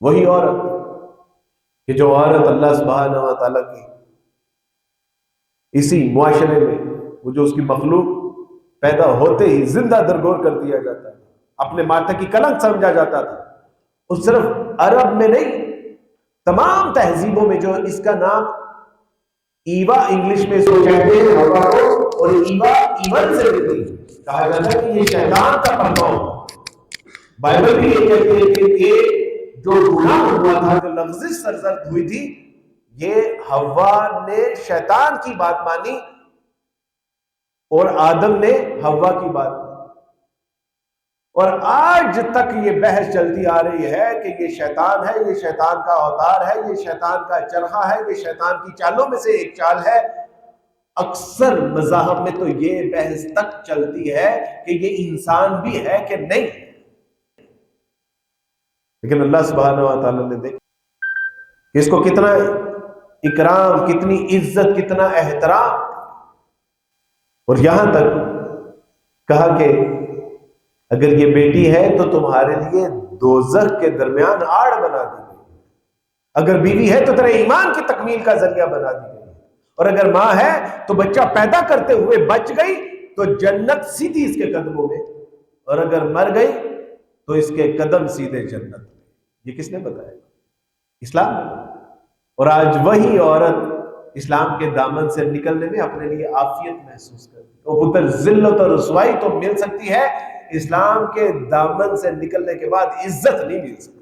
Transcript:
وہی عورت کہ جو عورت اللہ سبحانہ و تعالیٰ کی اسی معاشرے میں وہ جو اس کی مخلوق پیدا ہوتے ہی زندہ درگور کر دیا جاتا تھا، اپنے ماتھے کی کلنک سمجھا جاتا تھا، اور صرف عرب میں نہیں، تمام تہذیبوں میں جو اس کا نام ایوا انگلش میں اس کو کہتے ہیں ہوا کو، اور ایوا ایون سے ملتی ہے، کہا جاتا ہے کہ یہ شیطان کا پرنام۔ بائبل بھی یہ کہتی ہے کہ یہ جو گناہ ہوا تھا، جو لفظ سرزد ہوئی تھی، یہ ہوا نے شیطان کی بات مانی اور آدم نے ہوا کی بات مانی۔ اور آج تک یہ بحث چلتی آ رہی ہے کہ یہ شیطان ہے، یہ شیطان کا اوتار ہے، یہ شیطان کا چرخہ ہے، یہ شیطان کی چالوں میں سے ایک چال ہے۔ اکثر مذاہب میں تو یہ بحث تک چلتی ہے کہ یہ انسان بھی ہے کہ نہیں، لیکن اللہ سبحانہ و تعالیٰ نے دیکھا کہ اس کو کتنا اکرام، کتنی عزت، کتنا احترام، اور یہاں تک کہا کہ اگر یہ بیٹی ہے تو تمہارے لیے دوزخ کے درمیان آڑ بنا دی گئی، اگر بیوی ہے تو تیرے ایمان کی تکمیل کا ذریعہ بنا دی گئی، اور اگر ماں ہے تو بچہ پیدا کرتے ہوئے بچ گئی تو جنت سیدھی اس کے قدموں میں، اور اگر مر گئی تو اس کے قدم سیدھے جنت میں۔ یہ کس نے بتایا؟ اسلام نے۔ اور آج وہی عورت اسلام کے دامن سے نکلنے میں اپنے لیے عافیت محسوس کرتی ہے۔ وہ پتر ذلت اور رسوائی تو مل سکتی ہے، اسلام کے دامن سے نکلنے کے بعد عزت نہیں مل سکتی۔